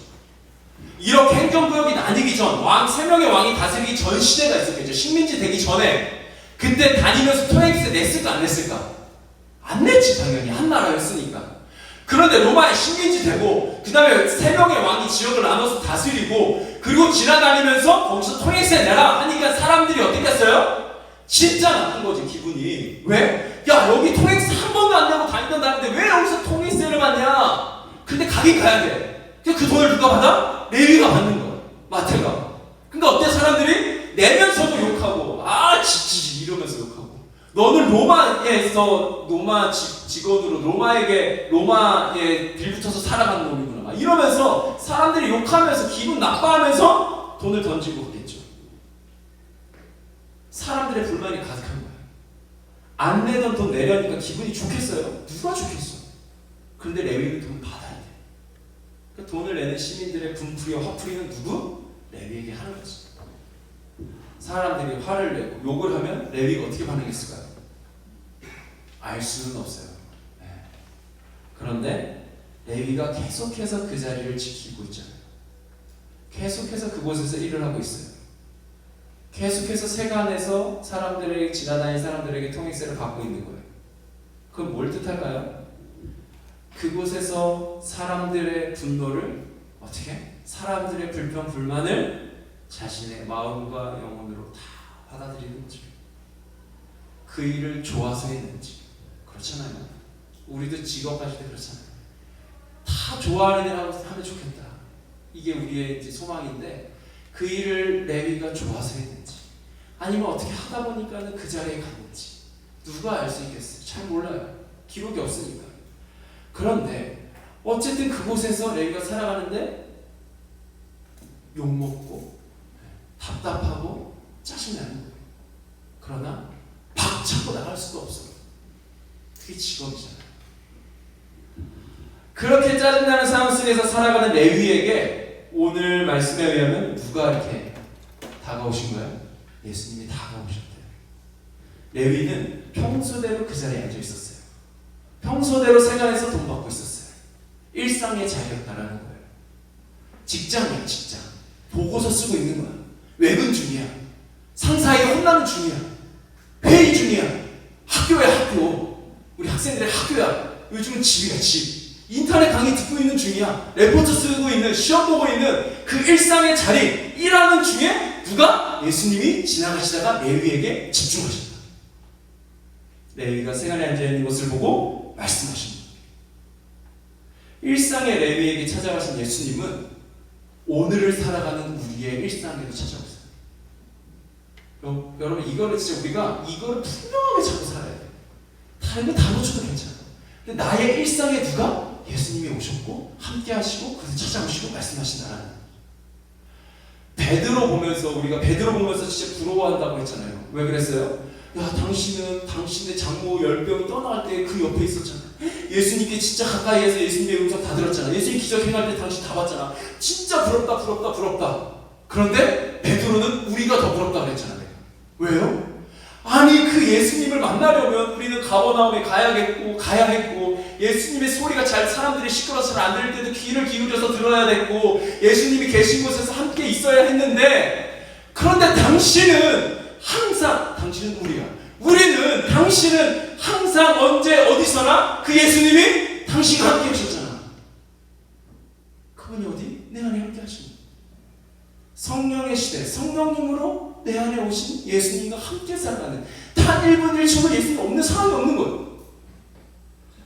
이렇게 행정구역이 나뉘기 전, 3명의 왕이 다스리기 전 시대가 있었겠죠. 식민지 되기 전에. 그때 다니면서 통행세 냈을까 안 냈을까? 안 냈지, 당연히. 한 나라였으니까. 그런데 로마의 식민지 되고, 그 다음에 3명의 왕이 지역을 나눠서 다스리고, 그리고 지나다니면서 거기서 통행세 내라 하니까 사람들이 어떻게 했어요? 진짜 나쁜 거지 기분이. 왜? 야 여기 통행세 한 번도 안 내고 다니는데 왜 여기서 통행세를 받냐? 근데 가긴 가야 돼. 그 돈을 누가 받아? 레위가 받는 거야. 마태가. 그러니까 어때? 사람들이 내면서도 욕하고 지지지 이러면서 욕하고, 너는 로마에서 로마 직원으로 로마에 빌붙어서 살아가는 놈이구나 막 이러면서 사람들이 욕하면서 기분 나빠하면서 돈을 던지고 그랬죠. 사람들의 불만이 가득한 거예요. 안 내던 돈 내려니까 기분이 좋겠어요? 누가 좋겠어? 그런데 레위는 돈 받아야 돼. 그러니까 돈을 내는 시민들의 분풀이와 화풀이는 누구? 레위에게 하는 거지. 사람들이 화를 내고 욕을 하면 레위가 어떻게 반응했을까요? 알 수는 없어요. 네. 그런데 레위가 계속해서 그 자리를 지키고 있잖아요. 계속해서 그곳에서 일을 하고 있어요. 계속해서 세간에서 사람들에게, 지나다니는 사람들에게 통행세를 받고 있는 거예요. 그건 뭘 뜻할까요? 그곳에서 사람들의 분노를 어떻게? 사람들의 불평, 불만을 자신의 마음과 영혼으로 다 받아들이는 거죠. 그 일을 좋아서 했는지. 그렇잖아요. 우리도 직업하실 때 그렇잖아요. 다 좋아하는 일 하면 좋겠다. 이게 우리의 이제 소망인데, 그 일을 레위가 좋아서 했는지, 아니면 어떻게 하다 보니까는 그 자리에 갔는지 누가 알 수 있겠어요? 잘 몰라요. 기록이 없으니까. 그런데 어쨌든 그곳에서 레위가 살아가는데 욕먹고 답답하고 짜증나는 거예요. 그러나 박차고 나갈 수도 없어요. 그게 직업이잖아요. 그렇게 짜증나는 상황 속에서 살아가는 레위에게 오늘 말씀에 의하면 누가 이렇게 다가오신 거예요? 예수님이 다가오셨대요. 레위는 평소대로 그 자리에 앉아 있었어요. 평소대로 세간에서 돈 받고 있었어요. 일상의 자리였다라는 거예요. 직장이야, 직장. 보고서 쓰고 있는 거야. 외근 중이야. 상사에게 혼나는 중이야. 회의 중이야. 학교야, 학교. 우리 학생들의 학교야. 요즘은 집이야, 집. 인터넷 강의 듣고 있는 중이야. 레포트 쓰고 있는, 시험 보고 있는 그 일상의 자리, 일하는 중에 누가? 예수님이 지나가시다가 레위에게 집중하신다. 레위가 세간에 앉아있는 것을 보고 말씀하십니다. 일상의 레위에게 찾아가신 예수님은 오늘을 살아가는 우리의 일상에도 찾아오세요. 여러분 이거를 진짜 우리가 이거를 분명하게 잡고 살아야 돼요. 다른 거 다 놓쳐도 괜찮아. 근데 나의 일상에 누가? 예수님이 오셨고 함께 하시고 그래서 찾아오시고 말씀하신다라는. 베드로 보면서 우리가 베드로 보면서 진짜 부러워한다고 했잖아요. 왜 그랬어요? 야 당신은 당신의 장모 열병이 떠나갈 때 그 옆에 있었잖아. 예수님께 진짜 가까이에서 예수님의 음성 다 들었잖아. 예수님 기적 행할 때 당신 다 봤잖아. 진짜 부럽다 부럽다 부럽다. 그런데 베드로는 우리가 더 부럽다 그랬잖아요. 왜요? 아니 그 예수님을 만나려면 우리는 가버나움에 가야 했고 예수님의 소리가 잘 사람들이 시끄러워서 잘 안 들릴 때도 귀를 기울여서 들어야 됐고 예수님이 계신 곳에서 함께 있어야 했는데, 그런데 당신은 우리는 당신은 항상 언제 어디서나 그 예수님이 당신과 함께 하셨잖아. 그분이 어디? 내 안에 함께 하시는 성령의 시대, 성령님으로 내 안에 오신 예수님과 함께 살아가는, 단 1분 1초도 예수님 없는 상황이 없는 거예요.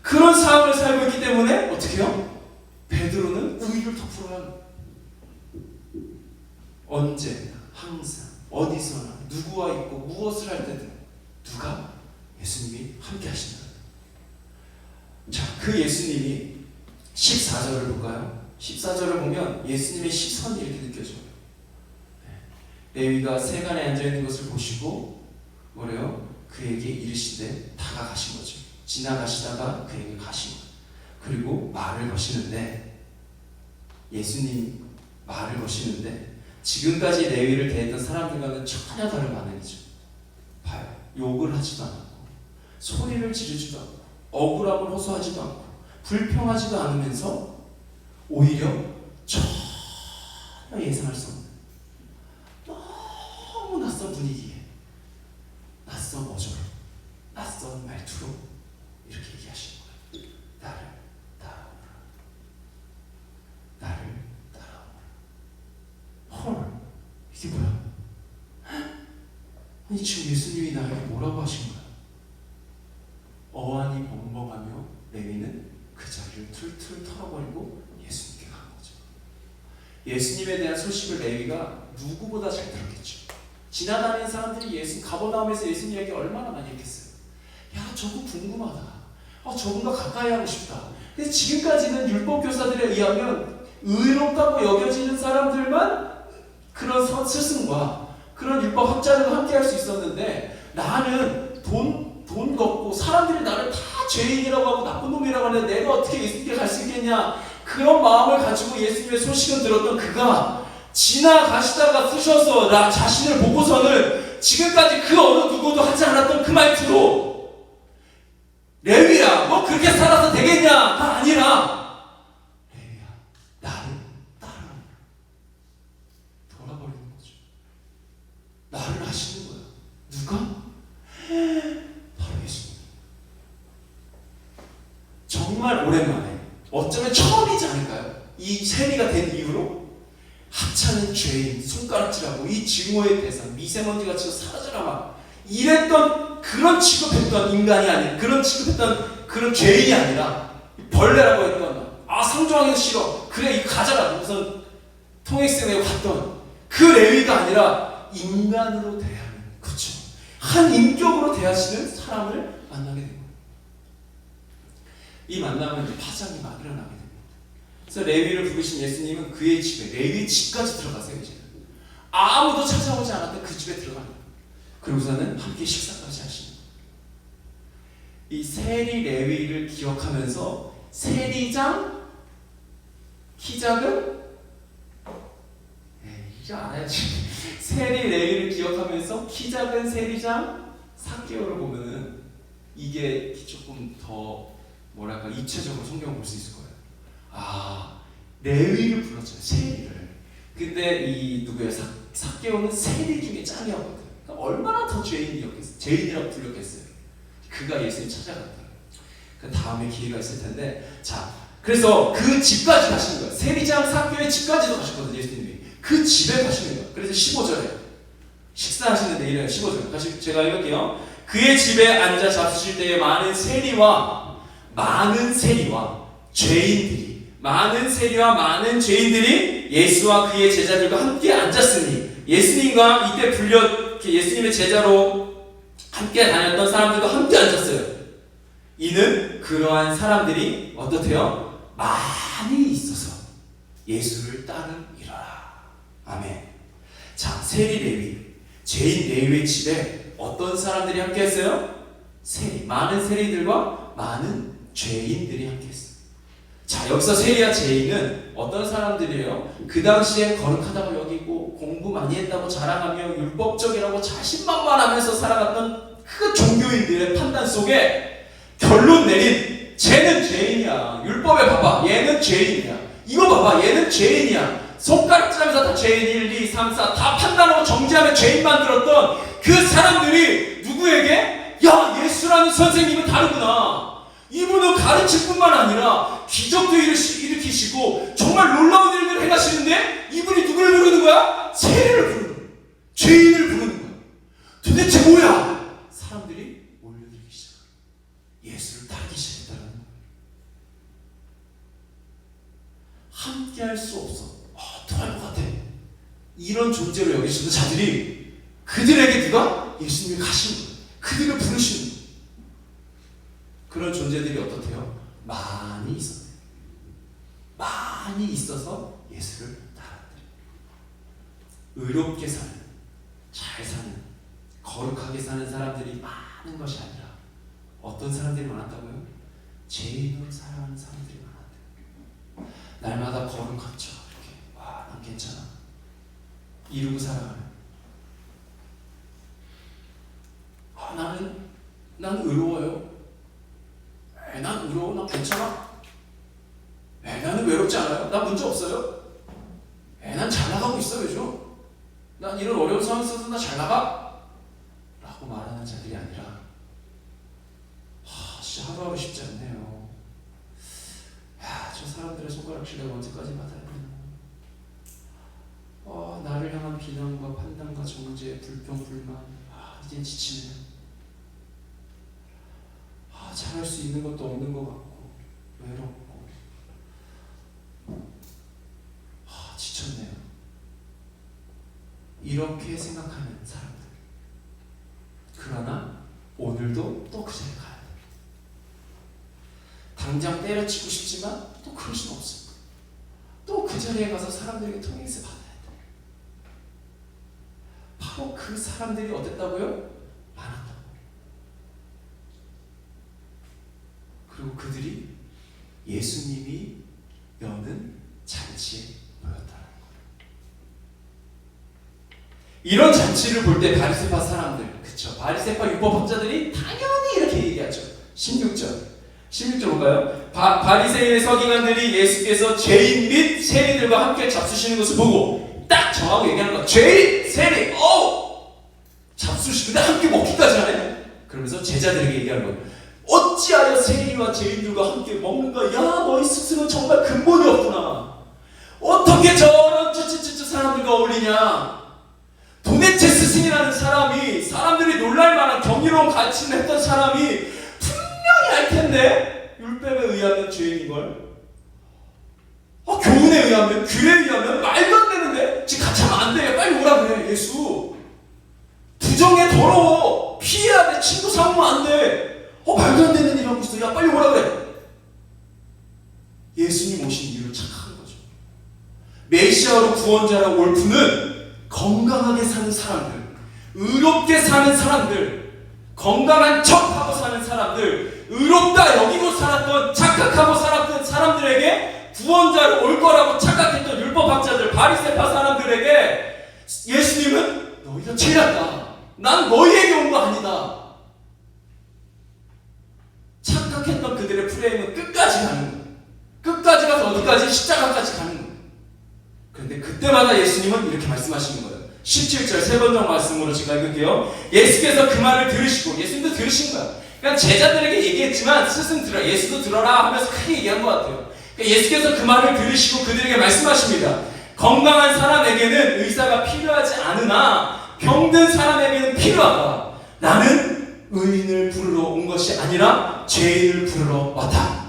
그런 상황을 살고 있기 때문에 어떻게 해요? 베드로는 우위를 덮으러 언제, 항상, 어디서나, 누구와 있고 무엇을 할 때든 누가? 예수님이 함께 하신다. 자, 그 예수님이 14절을 볼까요? 14절을 보면 예수님의 시선이 이렇게 느껴져요. 레위가 세간에 앉아있는 것을 보시고 뭐래요? 그에게 이르시되 다가가신 거죠. 지나가시다가 그에게 가신 거예요. 그리고 말을 거시는데, 예수님 말을 거시는데 지금까지 레위를 대했던 사람들과는 전혀 다른 반응이죠. 봐요. 욕을 하지도 않고 소리를 지르지도 않고 억울함을 호소하지도 않고 불평하지도 않으면서 오히려 전혀 예상할 수 없는 너무 낯선 분위기에 낯선 어조로 낯선 말투로 이렇게 얘기하시는 거예요. 나를 따라오라. 나를 따라오라. 헐, 이게 뭐야? 아니 지금 예수님이 나에게 뭐라고 하신 거야? 어안이 벙벙하며 레위는 그 자리를 툴툴 털어버리고 예수님께 간 거죠. 예수님에 대한 소식을 레위가 누구보다 잘 들었겠죠. 지나다니는 사람들이 가버나움에서 예수님 이야기 얼마나 많이 했겠어요. 야, 저분 궁금하다. 저분과 가까이 하고 싶다. 근데 지금까지는 율법 교사들에 의하면 의롭다고 여겨지는 사람들만 그런 스승과 그런 율법 학자들과 함께 할 수 있었는데, 나는 돈 걷고 사람들이 나를 다 죄인이라고 하고 나쁜 놈이라고 하는데 내가 어떻게 예수님께 갈 수 있겠냐, 그런 마음을 가지고 예수님의 소식을 들었던 그가 지나가시다가 쓰셔서 나 자신을 보고서는 지금까지 그 어느 누구도 하지 않았던 그 말투로, 레위야 뭐 그렇게 살아서 되겠냐가 아니라, 레위야 나를 따라오라, 돌아버리는 거죠. 나를 아시는 거야. 누가? 바로 예수님. 정말 오랜만에, 어쩌면 처음이지 않을까요? 이 세리가 된 이후로 하찮은 죄인, 손가락질하고 이 증오의 대상, 미세먼지같이 사라져라 막 이랬던 그런 취급했던 인간이 아닌, 그런 취급했던 그런 죄인이 아니라, 벌레라고 했던, 상종하기 싫어, 그래 이 가자라 우선 통행세 내고 갔던 그 레위가 아니라 인간으로 대하는, 그쵸, 한 인격으로 대하시는 사람을 만나게 된 거예요. 이 만남은 이제 파장이 막 일어나게 됩니다. 그래서 레위를 부르신 예수님은 그의 집에, 레위 집까지 들어가세요. 이제 아무도 찾아오지 않았던 그 집에 들어가는 거예요. 그러고서는 함께 식사까지 하시는 거예요. 이 세리 레위를 기억하면서 세리장, 키 작은, 이제 알아야지. 세리 레위를 기억하면서 키 작은 세리장 삭개오를 보면은 이게 조금 더 뭐랄까 입체적으로 성경을 볼 수 있을 거예요. 레위를 불렀죠. 세리를. 근데 이 누구예요? 삭개오는 세리 중에 짱이었거든. 그러니까 얼마나 더 죄인이었겠어요. 죄인이라고 불렸겠어요. 그가 예수님 찾아갔다. 그 다음에 기회가 있을 텐데, 자, 그래서 그 집까지 가시는 거예요. 세리장 삭개오의 집까지도 가셨거든요. 예수님이. 그 집에 가시는 거예요. 그래서 15절에 식사하시는데 이래요. 15절 다시 제가 읽을게요. 그의 집에 앉아 잡수실 때에 많은 세리와 죄인들이 예수와 그의 제자들과 함께 앉았으니, 예수님과 이때 예수님의 제자로 함께 다녔던 사람들과 함께 앉았어요. 이는 그러한 사람들이 어떻대요? 많이 있어서 예수를 따름이라. 아멘. 자, 세리 레위, 죄인 레위의 집에 어떤 사람들이 함께 했어요? 많은 세리들과 많은 죄인들이 함께 했어요. 자, 여기서 세리와 죄인은 어떤 사람들이에요? 그 당시에 거룩하다고 여기고 공부 많이 했다고 자랑하며 율법적이라고 자신만만하면서 살아갔던 그 종교인들의 판단 속에 결론 내린, 쟤는 죄인이야. 율법에 봐봐, 얘는 죄인이야. 이거 봐봐, 얘는 죄인이야. 손가락질하면서 다 죄인 1, 2, 3, 4 다 판단하고 정죄하며 죄인 만들었던 그 사람들이 누구에게? 야, 예수라는 선생님은 다르구나. 이분은 가르칠 뿐만 아니라 기적도 일으키시고 정말 놀라운 일들을 행하시는데, 이분이 누구를 부르는 거야? 세리를 부르는 거야. 죄인을 부르는 거야. 도대체 뭐야? 사람들이 몰려들기 시작해요. 예수를 따르기 시작했다는 거예요. 함께 할 수 없어. 어떡할 것 같아. 이런 존재로 여기시는 자들이, 그들에게 누가? 예수님이 가시는 거예요. 그들을 부르시는 거예요. 그런 존재들이 어떻대요? 많이 있었대요. 많이 있어서 예수를 따랐대요. 의롭게 사는, 잘 사는, 거룩하게 사는 사람들이 많은 것이 아니라 어떤 사람들이 많았다고요? 죄인으로 살아가는 사람들이 많았대요. 날마다 거룩하죠. 이렇게 난 괜찮아. 이루고 살아가는. 난 의로워요. 난 의로워. 난 괜찮아. 나는 외롭지 않아요. 난 문제 없어요. 난 잘 나가고 있어 요즘. 난 이런 어려운 상황 있어서 나 잘 나가. 라고 말하는 자들이 아니라, 진짜 하루하루 쉽지 않네요. 저 사람들의 손가락질 내가 언제까지 받아야 되나. 나를 향한 비난과 판단과 정죄, 불평, 불만, 이젠 지치네요. 잘할 수 있는 것도 없는 것 같고 외롭고 지쳤네요. 이렇게 생각하는 사람들. 그러나 오늘도 또 그 자리에 가야 돼요. 당장 때려치고 싶지만 또 그럴 수는 없습니다. 또 그 자리에 가서 사람들에게 통행세 받아야 돼요. 바로 그 사람들이 어땠다고요? 많았다고. 그리고 그들이 예수님이 여는 잔치에 모였다는 거예요. 이런 잔치를 볼 때 바리새파 사람들, 그쵸? 바리새파 율법학자들이 당연히 이렇게 얘기하죠. 16절 볼까요? 바리새인의 서기관들이 예수께서 죄인 및 세리들과 함께 잡수시는 것을 보고 딱 정하고 얘기하는 거야. 죄인, 세리, 잡수시는데 함께 먹기까지 하네? 그러면서 제자들에게 얘기하는 거예요. 어찌하여 세리와 죄인들과 함께 먹는가? 야, 너희 스승은 정말 근본이 없구나. 어떻게 저런 사람들과 어울리냐? 도대체 스승이라는 사람이, 사람들이 놀랄 만한 경이로운 가치를 했던 사람이 분명히 알 텐데 율법에 의하면 죄인인걸? 교훈에 의하면, 규례에 의하면 말도 안 되는데 지금 같이 하면 안 돼. 빨리 오라 그래. 예수 부정해, 더러워, 피해야 돼. 친구 사오면 안 돼. 말도 안 되는 일 하고 있어. 야, 빨리 오라 그래. 예수님 오신 이유를 착각한 거죠. 메시아로 구원자라고 올 분은 건강하게 사는 사람들, 의롭게 사는 사람들, 건강한 척하고 사는 사람들, 의롭다 여기고 살았던, 착각하고 살았던 사람들에게 구원자로 올 거라고 착각했던 율법학자들, 바리새파 사람들에게 예수님은 너희가 틀렸다. 난 너희에게 온 거 아니다. 착각했던 그들의 프레임은 끝까지 가는 거예요. 끝까지 가서 어디까지? 십자가까지 가는 거예요. 그런데 그때마다 예수님은 이렇게 말씀하시는 거예요. 17절 세 번째 말씀으로 제가 읽을게요. 예수께서 그 말을 들으시고, 예수님도 들으신 거야. 그냥 제자들에게 얘기했지만 스승 들어, 예수도 들어라 하면서 크게 얘기한 것 같아요. 그러니까 예수께서 그 말을 들으시고 그들에게 말씀하십니다. 건강한 사람에게는 의사가 필요하지 않으나 병든 사람에게는 필요하다. 나는 의인을 부르러 온 것이 아니라 죄인을 부르러 왔다.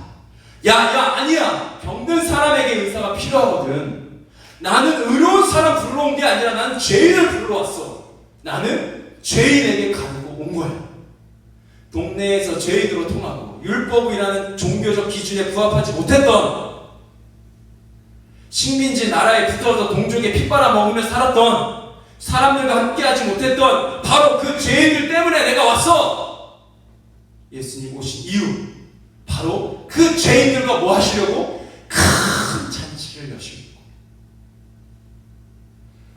아니야. 병든 사람에게 의사가 필요하거든. 나는 의로운 사람 부르러 온 게 아니라 나는 죄인을 부르러 왔어. 나는 죄인에게 가려고 온 거야. 동네에서 죄인으로 통하고 율법이라는 종교적 기준에 부합하지 못했던, 식민지 나라에 붙어서 동족의 피 빨아먹으며 살았던, 사람들과 함께하지 못했던 바로 그 죄인들 때문에 내가 왔어. 예수님 오신 이유, 바로 그 죄인들과 뭐 하시려고? 큰 잔치를 여시고.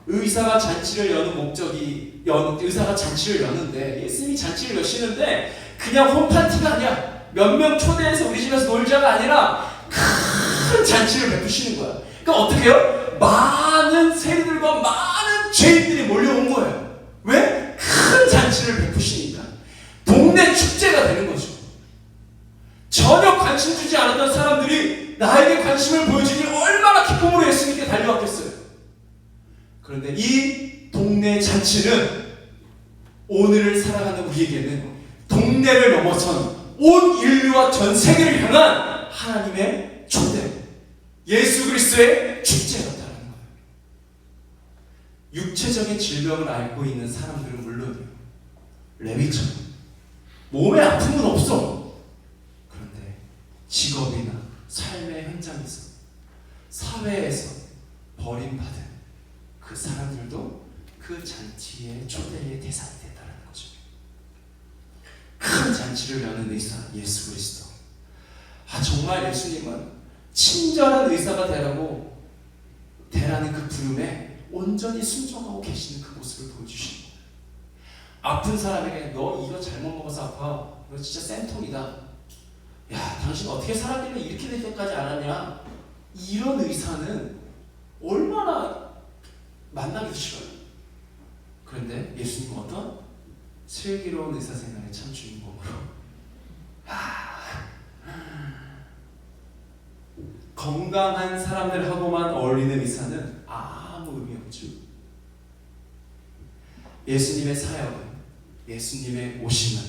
의사가 잔치를 여는 목적이, 의사가 잔치를 여는데, 예수님이 잔치를 여시는데 그냥 홈파티가 아니야. 몇 명 초대해서 우리 집에서 놀자가 아니라 큰 잔치를 베푸시는 거야. 그러니까 어떻게 해요? 많은 세리들과 많은 죄인들이 몰려온 거예요. 왜? 큰 잔치를 베푸시니까. 동네 축제가 되는 거죠. 전혀 관심 주지 않았던 사람들이 나에게 관심을 보여주니 얼마나 기쁨으로 예수님께 달려왔겠어요. 그런데 이 동네 잔치는 오늘을 살아가는 우리에게는 동네를 넘어선 온 인류와 전 세계를 향한 하나님의 초대, 예수 그리스도의 축제였다는 거예요. 육체적인 질병을 앓고 있는 사람들은 물론이요, 레위처럼 몸에 아픔은 없어. 그런데 직업이나 삶의 현장에서, 사회에서 버림받은 그 사람들도 그 잔치의 초대의 대상이 됐다는 거죠. 큰 잔치를 여는 의사 예수 그리스도. 정말 예수님은 친절한 의사가 되라는 그 부름에 온전히 순종하고 계시는 그 모습을 보여주시는 거예요. 아픈 사람에게 너 이거 잘못 먹어서 아파. 너 진짜 쌤통이다. 야, 당신 어떻게 살았길래 이렇게 될 때까지 안 하냐. 이런 의사는 얼마나 만나기도 싫어요. 그런데 예수님은 어떤 슬기로운 의사생활의 참 주인공으로 건강한 사람들하고만 어울리는 의사는 아무 의미 없죠. 예수님의 사역은 예수님의 오심은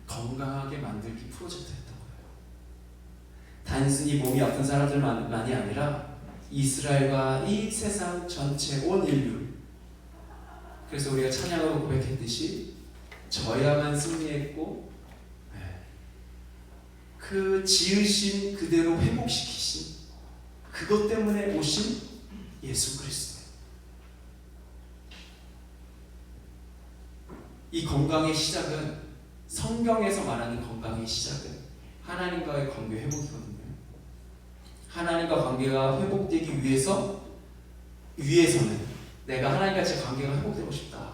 건강하게 만들기 프로젝트였던 거예요. 단순히 몸이 아픈 사람들만이 아니라 이스라엘과 이 세상 전체 온 인류. 그래서 우리가 찬양으로 고백했듯이 저야만 승리했고 그 지으신 그대로 회복시키신 그것 때문에 오신 예수 그리스도. 이 건강의 시작은, 성경에서 말하는 건강의 시작은 하나님과의 관계 회복이거든요. 하나님과 관계가 회복되기 위해서는 내가 하나님과 관계가 회복되고 싶다.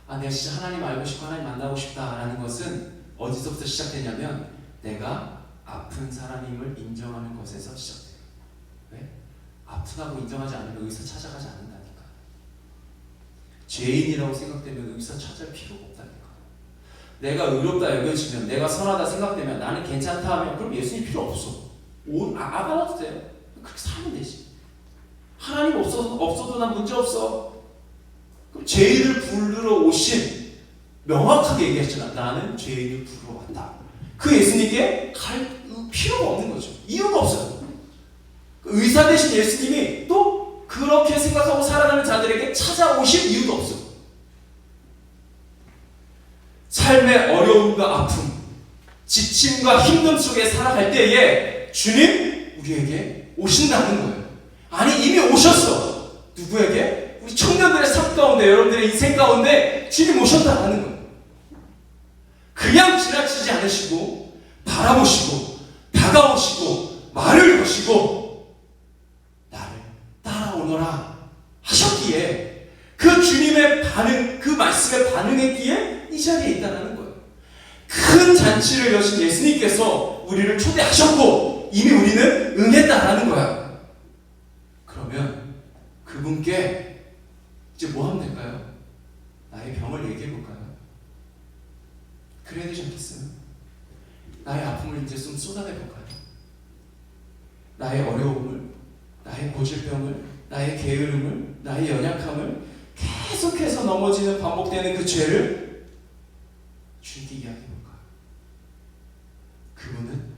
내가 진짜 하나님 알고 싶고 하나님 만나고 싶다라는 것은 어디서부터 시작되냐면 내가 아픈 사람임을 인정하는 것에서 시작돼요. 왜? 아프다고 인정하지 않으면 의사 찾아가지 않는다니까. 죄인이라고 생각되면 의사 찾을 필요가 없다니까. 내가 의롭다 여겨지면, 내가 선하다 생각되면, 나는 괜찮다 하면 그럼 예수님 필요 없어. 알아도 돼요. 그렇게 살면 되지. 하나님 없어도 난 문제 없어. 그럼 죄인을 부르러 오신, 명확하게 얘기했잖아. 나는 죄인을 부르러 왔다. 그 예수님께 갈 필요가 없는 거죠. 이유가 없어요. 의사 되신 예수님이 또 그렇게 생각하고 살아가는 자들에게 찾아오실 이유도 없어요. 삶의 어려움과 아픔, 지침과 힘듦 속에 살아갈 때에 주님 우리에게 오신다는 거예요. 아니 이미 오셨어. 누구에게? 우리 청년들의 삶 가운데, 여러분들의 인생 가운데 주님 오셨다는 거예요. 그냥 지나치지 않으시고 바라보시고 다가오시고 말을 거시고 나를 따라오너라 하셨기에, 그 주님의 반응, 그 말씀에 반응했기에 이 자리에 있다는 거예요. 큰 잔치를 여신 예수님께서 우리를 초대하셨고 이미 우리는 응했다라는 거야. 그러면 그분께 이제 뭐 하면 될까요? 나의 병을 얘기해 볼까요? 그래야 되지 않겠어요? 나의 아픔을 이제 좀 쏟아내 볼까요? 나의 어려움을, 나의 고질병을, 나의 게으름을, 나의 연약함을, 계속해서 넘어지는 반복되는 그 죄를 주님께 이야기해 볼까요? 그분은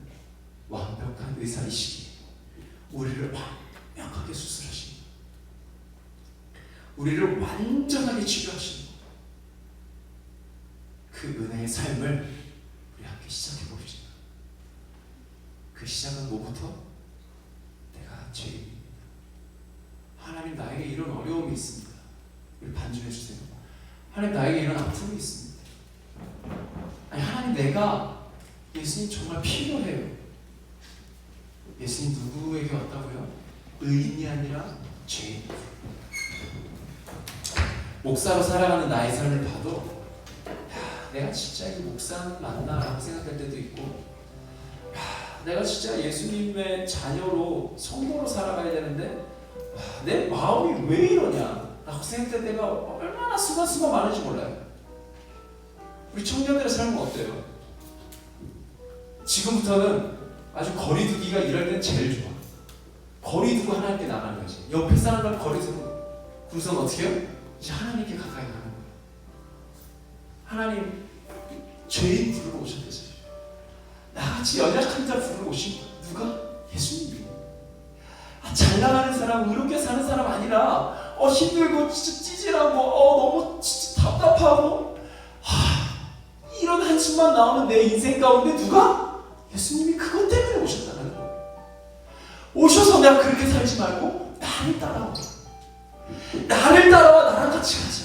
완벽한 의사이시기에 우리를 완벽하게 수술하시고 우리를 완전하게 치료하시는 그 은혜의 삶을 우리 함께 시작해 봅시다. 그 시작은 뭐부터? 내가 죄인입니다. 하나님 나에게 이런 어려움이 있습니다. 우리 반주해 주세요. 하나님 나에게 이런 아픔이 있습니다. 아니 하나님 내가 예수님 정말 필요해요. 예수님 누구에게 왔다고요? 의인이 아니라 죄인. 목사로 살아가는 나의 삶을 봐도 내가 진짜 이 목사는 맞나? 라고 생각할 때도 있고, 내가 진짜 예수님의 자녀로 성도로 살아가야 되는데 내 마음이 왜 이러냐? 라고 생각할 때가 얼마나 순간순간 많은지 몰라요. 우리 청년들의 삶은 어때요? 지금부터는 아주 거리두기가 이럴 땐 제일 좋아. 거리두고 하나님께 나가는 거지. 옆에 사람과 거리두고 그래서 어떻게 해요? 이제 하나님께 가까이 가는 거예요. 하나님 죄인 부르러 오셨대요. 나같이 연약한 자 부르러 오신 거예요. 누가? 예수님이. 잘 나가는 사람, 의롭게 사는 사람 아니라 힘들고 진짜 찌질하고 너무 진짜 답답하고 이런 한숨만 나오는 내 인생 가운데 누가? 예수님이 그것 때문에 오셨다는 거예요. 오셔서 내가 그렇게 살지 말고 나를 따라와. 나를 따라와. 나랑 같이 가자.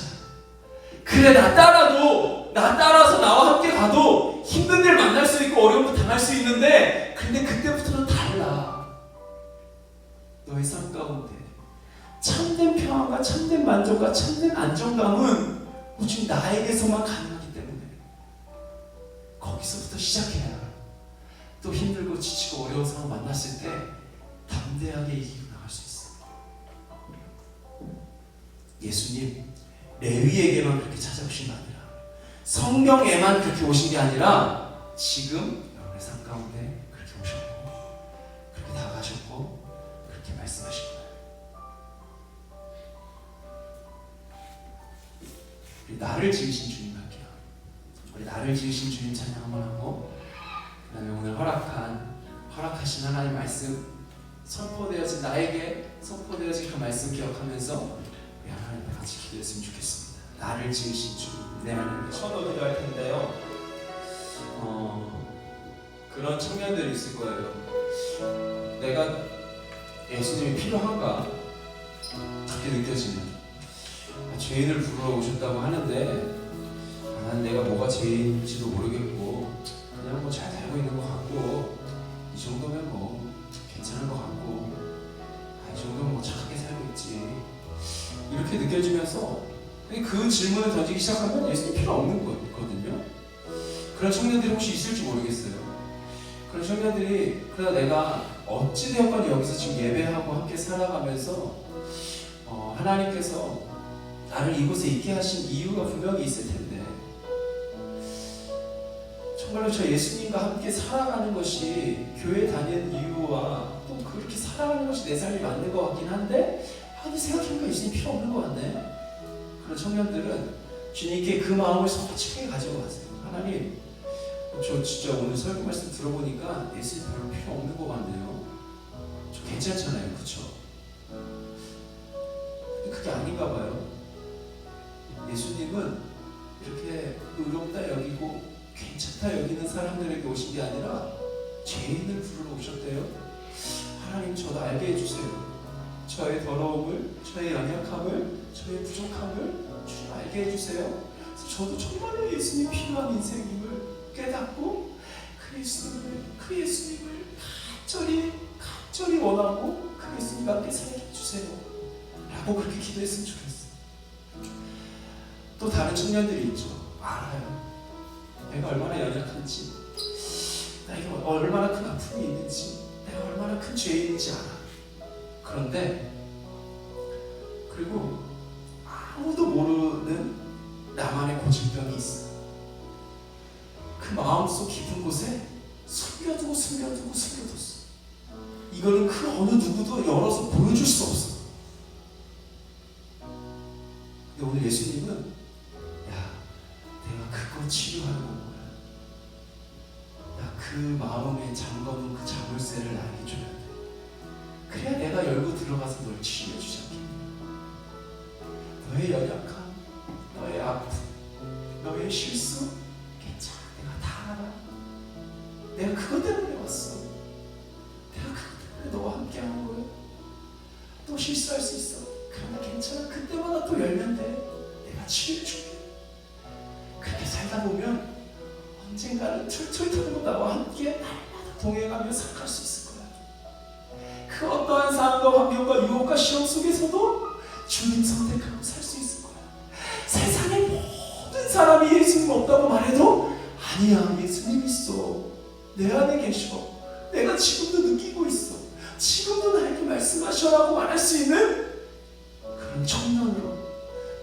그래 나 따라서 나와 함께 가도 힘든 일 만날 수 있고 어려움도 당할 수 있는데, 근데 그때부터는 달라. 너의 삶 가운데 참된 평안과 참된 만족과 참된 안정감은 오직 나에게서만 가능하기 때문에 거기서부터 시작해야 또 힘들고 지치고 어려운 상황 만났을 때 담대하게 이기고 나갈 수 있어. 예수님 레위에게만 그렇게 찾아오신 게 아니라, 성경에만 그렇게 오신 게 아니라 지금 여러분의 삶 가운데 그렇게 오셨고 그렇게 다가가셨고 그렇게 말씀하신 거예요. 나를 지으신 주님 할게요. 나를 지으신 주님 찬양 한번 하고, 그 다음에 오늘 허락하신 하나님 말씀, 선포되어진 나에게 선포되어진 그 말씀 기억하면서 우리 하나님 앞에 같이 기도했으면 좋겠습니다. 나를 지으신 주, 내 하나님 처음으로 기도할 텐데요. 그런 청년들이 있을 거예요. 내가 예수님이 필요한가? 그렇게 느껴지는, 죄인을 부르러 오셨다고 하는데 난 내가 뭐가 죄인지도 모르겠고 그냥 뭐 잘 살고 있는 것 같고, 이 정도면 뭐 괜찮은 것 같고, 이 정도면 뭐 착하게 살고 있지, 이렇게 느껴지면서 그 질문을 던지기 시작하면 예수님 필요 없는 거거든요. 그런 청년들이 혹시 있을지 모르겠어요. 그런 청년들이, 그러나 내가 어찌되었건 여기서 지금 예배하고 함께 살아가면서 하나님께서 나를 이곳에 있게 하신 이유가 분명히 있을 텐데, 정말로 저 예수님과 함께 살아가는 것이 교회 다니는 이유와 또 그렇게 살아가는 것이 내 삶이 맞는 것 같긴 한데, 생각해보니까 예수님 필요 없는 것 같네. 그런 청년들은 주님께 그 마음을 솔직하게 가지고 가세요. 하나님, 저 진짜 오늘 설교 말씀 들어보니까 예수님 별로 필요 없는 것 같네요. 저 괜찮잖아요, 그쵸? 근데 그게 아닌가 봐요. 예수님은 이렇게 의롭다 여기고 괜찮다 여기는 사람들에게 오신 게 아니라 죄인을 부르러 오셨대요. 하나님, 저도 알게 해주세요. 저의 더러움을, 저의 연약함을, 저의 부족함을 주님 알게 해주세요. 그래서 저도 정말로 예수님 필요한 인생임을 깨닫고 그 예수님을 간절히 원하고 그 예수님과 함께 살게 해주세요 라고 그렇게 기도했으면 좋겠어요. 또 다른 청년들이 있죠. 알아요. 내가 얼마나 연약한지, 내가 얼마나 큰 아픔이 있는지, 내가 얼마나 큰 죄인인지 알아. 그런데 그리고 아무도 모르는 나만의 고질병이 있어. 그 마음속 깊은 곳에 숨겨두고 숨겨뒀어. 이거는 그 어느 누구도 열어서 보여줄 수 없어. 근데 오늘 예수님은, 야, 내가 그거 치료하러 온 거야. 야, 그 마음에 잠궈둔 그 자물쇠를 나에게 줘야 돼. 그래야 내가 열고 들어가서 널 치료해 주지 않겠니? 너의 연약함, 너의 아픔, 너의 실수 괜찮아. 내가 다 알아. 내가 그것 때문에 왔어. 내가 그것 때문에 너와 함께 하는 거야. 또 실수할 수 있어. 그러나 괜찮아. 그때마다 또 열면 돼. 내가 치료해 줄게. 그렇게 살다 보면 언젠가는 툴툴 털고 나와 함께 날마다 동행하며 살아갈 수 있을 거야. 그 어떠한 상황과 환경과 유혹과 시험 속에서도 주님 선택하고 살 수 있을 거야. 세상의 모든 사람이 예수님 없다고 말해도, 아니야, 예수님 있어. 내 안에 계셔. 내가 지금도 느끼고 있어. 지금도 나에게 말씀하셔라고 말할 수 있는 그런 청년으로,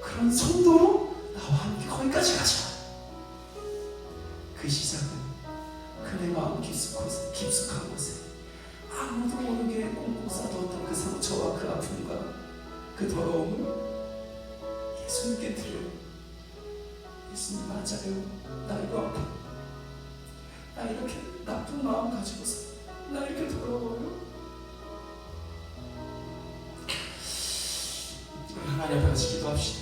그런 성도로 나와 함께 거기까지 가자. 그 시작은 그 내 마음 깊숙한 곳에 아무도 모르게 꽁꽁 싸두었던 그 상처와 그 아픔과 그 더러움을 예수님께 드려요. 예수님, 맞아요. 나 이거 아파. 나 이렇게 나쁜 마음 가지고서 나 이렇게 더러워요. 하나님 앞에 같이 기도합시다.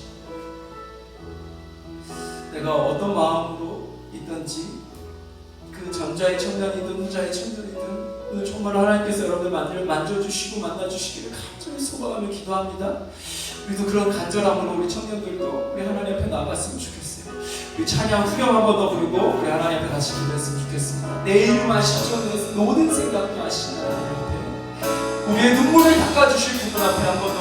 내가 어떤 마음으로 있든지, 그 전자의 청년이든 후자의 청년이든, 오늘 정말 하나님께서 여러분들 만져주시고 만나주시기를 간절히 소망하며 기도합니다. 우리도 그런 간절함으로 우리 청년들도 우리 하나님 앞에 나아갔으면 좋겠어요. 우리 찬양 후렴 한 번 더 부르고 우리 하나님 앞에 같이 기도했으면 좋겠습니다. 내 이름 아시죠? 내 모든 생각도 아시는 하나님 앞에, 우리의 눈물을 닦아주실 분들 앞에 한번